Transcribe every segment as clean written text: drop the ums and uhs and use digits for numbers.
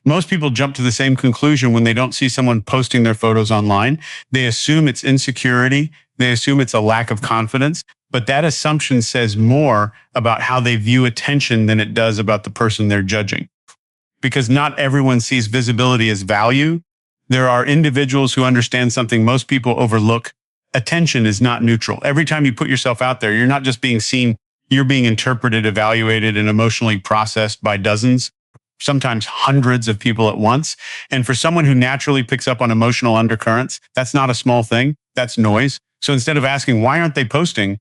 Most people jump to the same conclusion when they don't see someone posting their photos online. They assume it's insecurity. They assume it's a lack of confidence. But that assumption says more about how they view attention than it does about the person they're judging. Because not everyone sees visibility as value. There are individuals who understand something most people overlook. Attention is not neutral. Every time you put yourself out there, you're not just being seen, you're being interpreted, evaluated, and emotionally processed by dozens, sometimes hundreds of people at once. And for someone who naturally picks up on emotional undercurrents, that's not a small thing. That's noise. So instead of asking, why aren't they posting?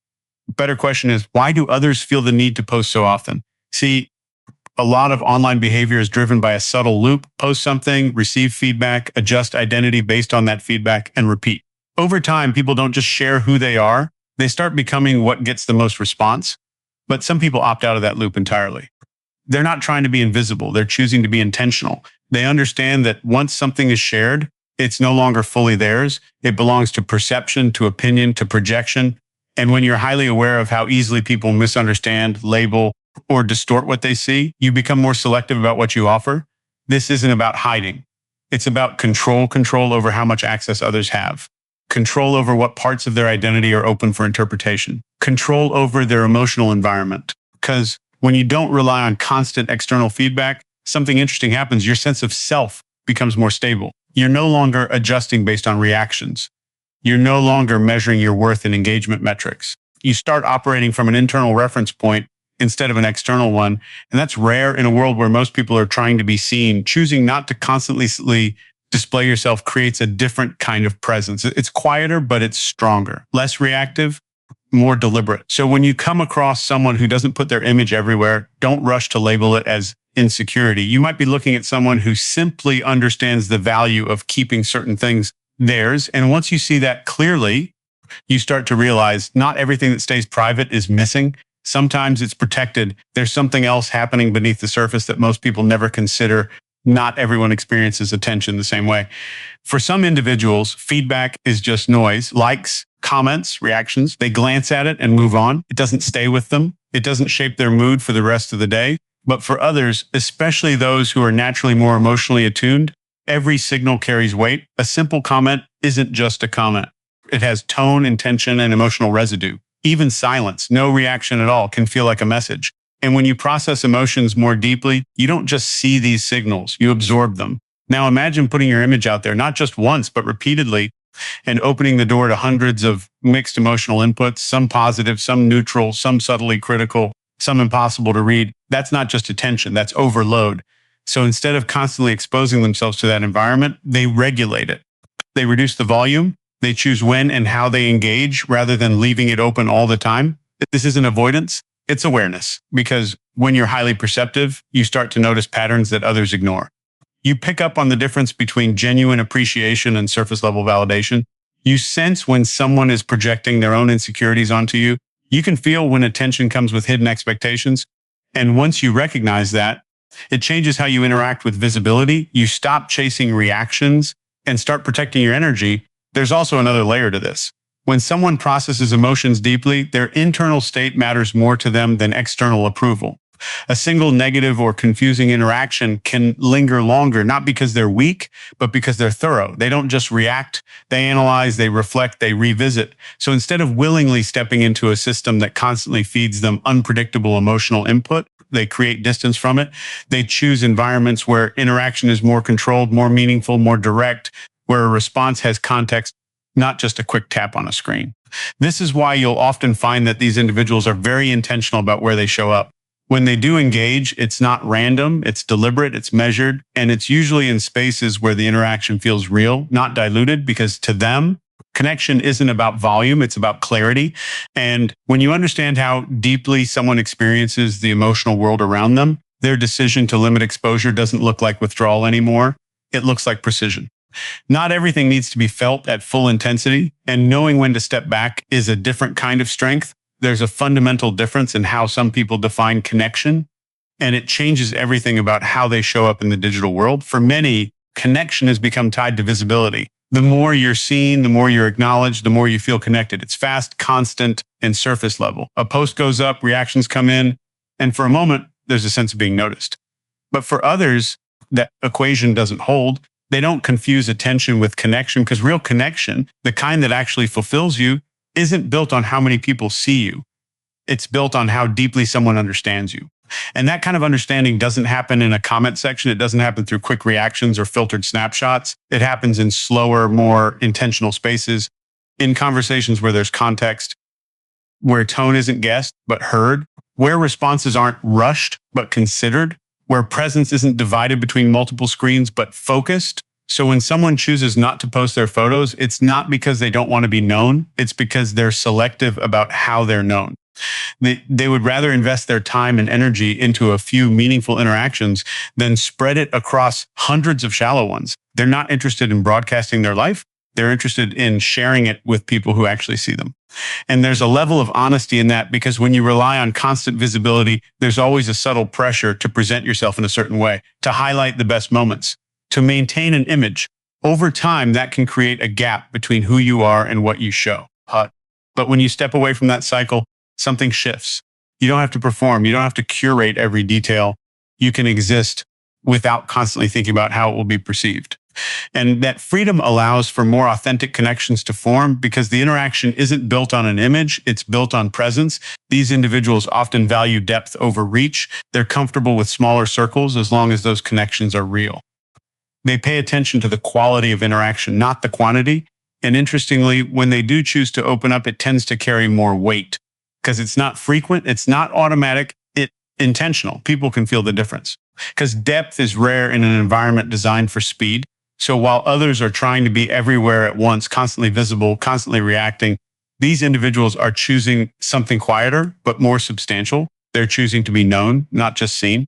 Better question is, why do others feel the need to post so often? See, a lot of online behavior is driven by a subtle loop. Post something, receive feedback, adjust identity based on that feedback, and repeat. Over time, people don't just share who they are. They start becoming what gets the most response. But some people opt out of that loop entirely. They're not trying to be invisible. They're choosing to be intentional. They understand that once something is shared, it's no longer fully theirs. It belongs to perception, to opinion, to projection. And when you're highly aware of how easily people misunderstand, label, or distort what they see, you become more selective about what you offer. This isn't about hiding. It's about control over how much access others have. Control over what parts of their identity are open for interpretation. Control over their emotional environment. Because when you don't rely on constant external feedback, something interesting happens. Your sense of self becomes more stable. You're no longer adjusting based on reactions. You're no longer measuring your worth in engagement metrics. You start operating from an internal reference point instead of an external one. And that's rare in a world where most people are trying to be seen. Choosing not to constantly display yourself creates a different kind of presence. It's quieter, but it's stronger, less reactive, more deliberate. So when you come across someone who doesn't put their image everywhere, don't rush to label it as insecurity. You might be looking at someone who simply understands the value of keeping certain things theirs. And once you see that clearly, you start to realize not everything that stays private is missing. Sometimes it's protected. There's something else happening beneath the surface that most people never consider. Not everyone experiences attention the same way. For some individuals, feedback is just noise. Likes, comments, reactions. They glance at it and move on. It doesn't stay with them. It doesn't shape their mood for the rest of the day. But for others, especially those who are naturally more emotionally attuned, every signal carries weight. A simple comment isn't just a comment. It has tone, intention, and emotional residue. Even silence, no reaction at all, can feel like a message. And when you process emotions more deeply, you don't just see these signals, you absorb them. Now imagine putting your image out there, not just once, but repeatedly, and opening the door to hundreds of mixed emotional inputs, some positive, some neutral, some subtly critical, some impossible to read. That's not just attention, that's overload. So instead of constantly exposing themselves to that environment, they regulate it. They reduce the volume. They choose when and how they engage rather than leaving it open all the time. This isn't avoidance, it's awareness. Because when you're highly perceptive, you start to notice patterns that others ignore. You pick up on the difference between genuine appreciation and surface level validation. You sense when someone is projecting their own insecurities onto you. You can feel when attention comes with hidden expectations. And once you recognize that, it changes how you interact with visibility. You stop chasing reactions and start protecting your energy. There's also another layer to this. When someone processes emotions deeply, their internal state matters more to them than external approval. A single negative or confusing interaction can linger longer, not because they're weak, but because they're thorough. They don't just react, they analyze, they reflect, they revisit. So instead of willingly stepping into a system that constantly feeds them unpredictable emotional input, they create distance from it. They choose environments where interaction is more controlled, more meaningful, more direct, where a response has context, not just a quick tap on a screen. This is why you'll often find that these individuals are very intentional about where they show up. When they do engage, it's not random, it's deliberate, it's measured, and it's usually in spaces where the interaction feels real, not diluted, because to them, connection isn't about volume, it's about clarity. And when you understand how deeply someone experiences the emotional world around them, their decision to limit exposure doesn't look like withdrawal anymore. It looks like precision. Not everything needs to be felt at full intensity, and knowing when to step back is a different kind of strength. There's a fundamental difference in how some people define connection, and it changes everything about how they show up in the digital world. For many, connection has become tied to visibility. The more you're seen, the more you're acknowledged, the more you feel connected. It's fast, constant, and surface level. A post goes up, reactions come in, and for a moment, there's a sense of being noticed. But for others, that equation doesn't hold. They don't confuse attention with connection, because real connection, the kind that actually fulfills you, isn't built on how many people see you. It's built on how deeply someone understands you. And that kind of understanding doesn't happen in a comment section. It doesn't happen through quick reactions or filtered snapshots. It happens in slower, more intentional spaces, in conversations where there's context, where tone isn't guessed, but heard, where responses aren't rushed, but considered, where presence isn't divided between multiple screens, but focused. So when someone chooses not to post their photos, it's not because they don't want to be known. It's because they're selective about how they're known. They would rather invest their time and energy into a few meaningful interactions than spread it across hundreds of shallow ones. They're not interested in broadcasting their life. They're interested in sharing it with people who actually see them. And there's a level of honesty in that, because when you rely on constant visibility, there's always a subtle pressure to present yourself in a certain way, to highlight the best moments, to maintain an image. Over time, that can create a gap between who you are and what you show. But when you step away from that cycle, something shifts. You don't have to perform. You don't have to curate every detail. You can exist without constantly thinking about how it will be perceived. And that freedom allows for more authentic connections to form, because the interaction isn't built on an image, it's built on presence. These individuals often value depth over reach. They're comfortable with smaller circles as long as those connections are real. They pay attention to the quality of interaction, not the quantity. And interestingly, when they do choose to open up, it tends to carry more weight, because it's not frequent, it's not automatic, it's intentional. People can feel the difference, because depth is rare in an environment designed for speed. So while others are trying to be everywhere at once, constantly visible, constantly reacting, these individuals are choosing something quieter, but more substantial. They're choosing to be known, not just seen.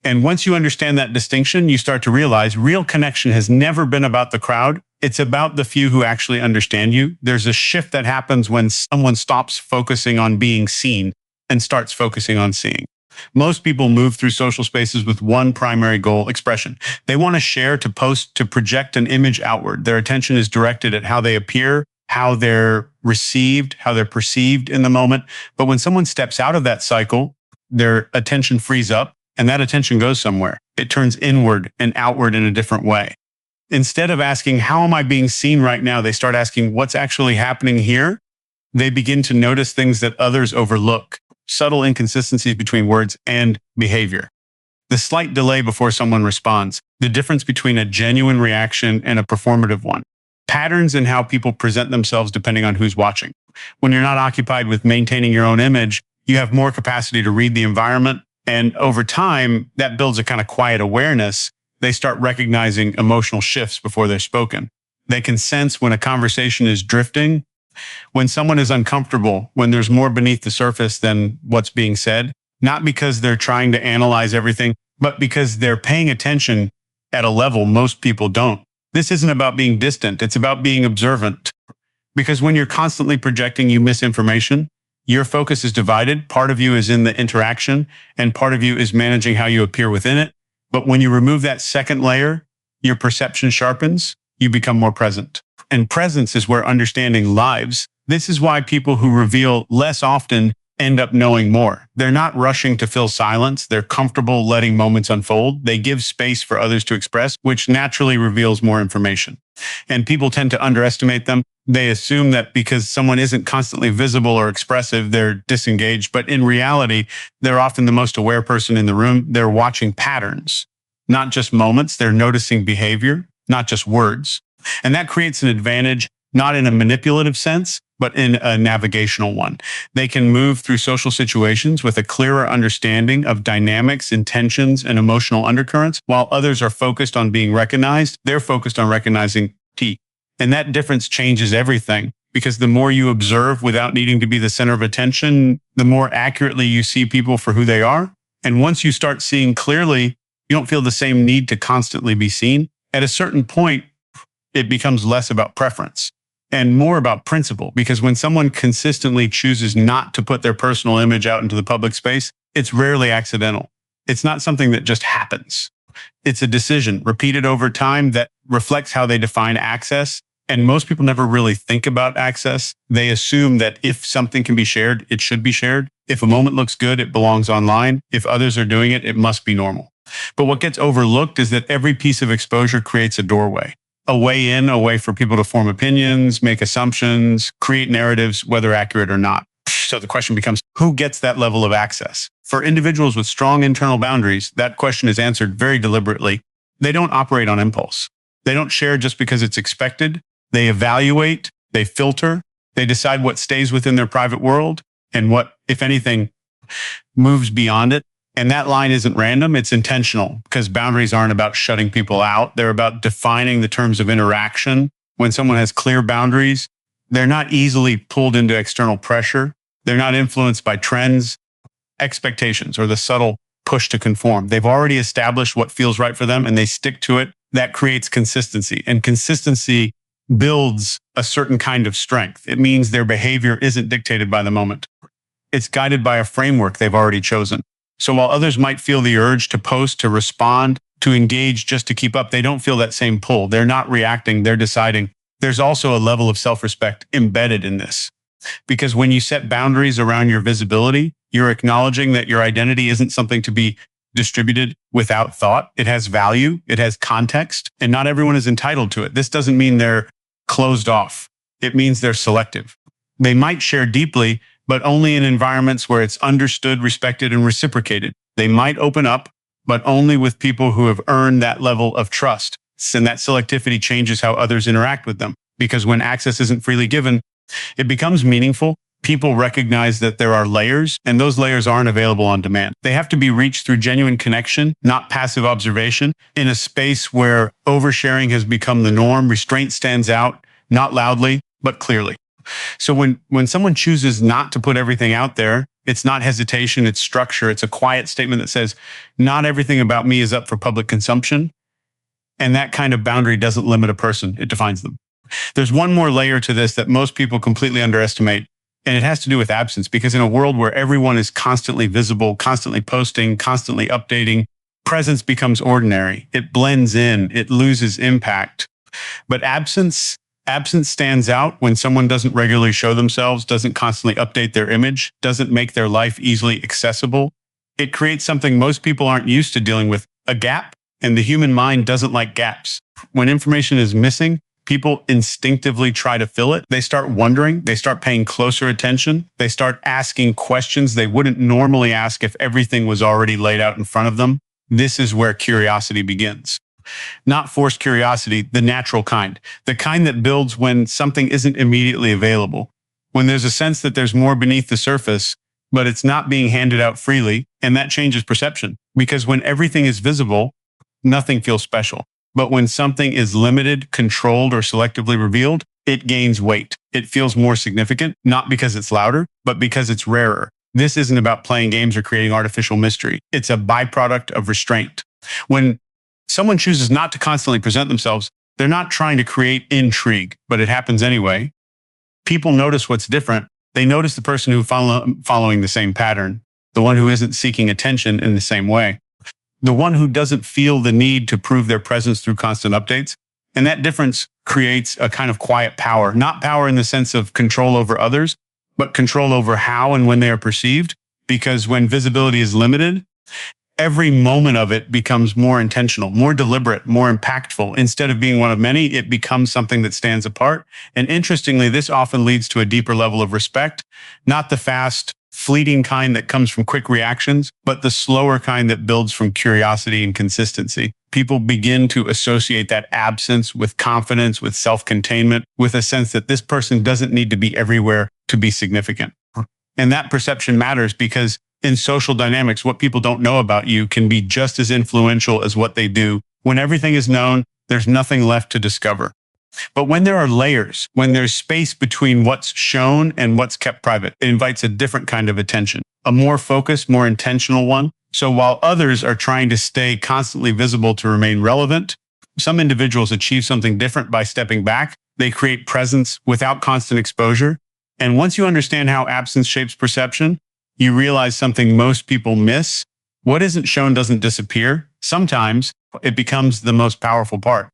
And once you understand that distinction, you start to realize real connection has never been about the crowd. It's about the few who actually understand you. There's a shift that happens when someone stops focusing on being seen and starts focusing on seeing. Most people move through social spaces with one primary goal: expression. They want to share, to post, to project an image outward. Their attention is directed at how they appear, how they're received, how they're perceived in the moment. But when someone steps out of that cycle, their attention frees up, and that attention goes somewhere. It turns inward and outward in a different way. Instead of asking, how am I being seen right now? They start asking, what's actually happening here? They begin to notice things that others overlook. Subtle inconsistencies between words and behavior. The slight delay before someone responds. The difference between a genuine reaction and a performative one. Patterns in how people present themselves depending on who's watching. When you're not occupied with maintaining your own image, you have more capacity to read the environment. And over time, that builds a kind of quiet awareness. They start recognizing emotional shifts before they're spoken. They can sense when a conversation is drifting, when someone is uncomfortable, when there's more beneath the surface than what's being said, not because they're trying to analyze everything, but because they're paying attention at a level most people don't. This isn't about being distant. It's about being observant. Because when you're constantly projecting, you miss information. Your focus is divided. Part of you is in the interaction, and part of you is managing how you appear within it. But when you remove that second layer, your perception sharpens. You become more present. And presence is where understanding lives. This is why people who reveal less often end up knowing more. They're not rushing to fill silence. They're comfortable letting moments unfold. They give space for others to express, which naturally reveals more information. And people tend to underestimate them. They assume that because someone isn't constantly visible or expressive, they're disengaged. But in reality, they're often the most aware person in the room. They're watching patterns, not just moments. They're noticing behavior, not just words. And that creates an advantage, not in a manipulative sense, but in a navigational one. They can move through social situations with a clearer understanding of dynamics, intentions, and emotional undercurrents. While others are focused on being recognized, they're focused on recognizing T. And that difference changes everything, because the more you observe without needing to be the center of attention, the more accurately you see people for who they are. And once you start seeing clearly, you don't feel the same need to constantly be seen. At a certain point, it becomes less about preference and more about principle, because when someone consistently chooses not to put their personal image out into the public space, it's rarely accidental. It's not something that just happens. It's a decision repeated over time that reflects how they define access. And most people never really think about access. They assume that if something can be shared, it should be shared. If a moment looks good, it belongs online. If others are doing it, it must be normal. But what gets overlooked is that every piece of exposure creates a doorway, a way in, a way for people to form opinions, make assumptions, create narratives, whether accurate or not. So the question becomes, who gets that level of access? For individuals with strong internal boundaries, that question is answered very deliberately. They don't operate on impulse. They don't share just because it's expected. They evaluate, they filter, they decide what stays within their private world and what, if anything, moves beyond it. And that line isn't random, it's intentional, because boundaries aren't about shutting people out. They're about defining the terms of interaction. When someone has clear boundaries, they're not easily pulled into external pressure. They're not influenced by trends, expectations, or the subtle push to conform. They've already established what feels right for them and they stick to it. That creates consistency. And consistency builds a certain kind of strength. It means their behavior isn't dictated by the moment. It's guided by a framework they've already chosen. So while others might feel the urge to post, to respond, to engage just to keep up, they don't feel that same pull. They're not reacting, they're deciding. There's also a level of self-respect embedded in this. Because when you set boundaries around your visibility, you're acknowledging that your identity isn't something to be distributed without thought. It has value, it has context, and not everyone is entitled to it. This doesn't mean they're closed off. It means they're selective. They might share deeply, but only in environments where it's understood, respected, and reciprocated. They might open up, but only with people who have earned that level of trust. And that selectivity changes how others interact with them. Because when access isn't freely given, it becomes meaningful. People recognize that there are layers, and those layers aren't available on demand. They have to be reached through genuine connection, not passive observation. In a space where oversharing has become the norm, restraint stands out, not loudly, but clearly. So when someone chooses not to put everything out there, it's not hesitation, it's structure. It's a quiet statement that says, not everything about me is up for public consumption. And that kind of boundary doesn't limit a person, it defines them. There's one more layer to this that most people completely underestimate, and it has to do with absence, because in a world where everyone is constantly visible, constantly posting, constantly updating, presence becomes ordinary. It blends in, it loses impact. But absence stands out when someone doesn't regularly show themselves, doesn't constantly update their image, doesn't make their life easily accessible. It creates something most people aren't used to dealing with, a gap, and the human mind doesn't like gaps. When information is missing, people instinctively try to fill it. They start wondering, they start paying closer attention, they start asking questions they wouldn't normally ask if everything was already laid out in front of them. This is where curiosity begins. Not forced curiosity, the natural kind, the kind that builds when something isn't immediately available, when there's a sense that there's more beneath the surface, but it's not being handed out freely, and that changes perception. Because when everything is visible, nothing feels special. But when something is limited, controlled, or selectively revealed, it gains weight. It feels more significant, not because it's louder, but because it's rarer. This isn't about playing games or creating artificial mystery. It's a byproduct of restraint. When someone chooses not to constantly present themselves, they're not trying to create intrigue, but it happens anyway. People notice what's different. They notice the person who's following the same pattern, the one who isn't seeking attention in the same way, the one who doesn't feel the need to prove their presence through constant updates. And that difference creates a kind of quiet power, not power in the sense of control over others, but control over how and when they are perceived. Because when visibility is limited, every moment of it becomes more intentional, more deliberate, more impactful. Instead of being one of many, it becomes something that stands apart. And interestingly, this often leads to a deeper level of respect, not the fast, fleeting kind that comes from quick reactions, but the slower kind that builds from curiosity and consistency. People begin to associate that absence with confidence, with self-containment, with a sense that this person doesn't need to be everywhere to be significant. And that perception matters because in social dynamics, what people don't know about you can be just as influential as what they do. When everything is known, there's nothing left to discover. But when there are layers, when there's space between what's shown and what's kept private, it invites a different kind of attention, a more focused, more intentional one. So while others are trying to stay constantly visible to remain relevant, some individuals achieve something different by stepping back. They create presence without constant exposure. And once you understand how absence shapes perception, you realize something most people miss. What isn't shown doesn't disappear. Sometimes it becomes the most powerful part.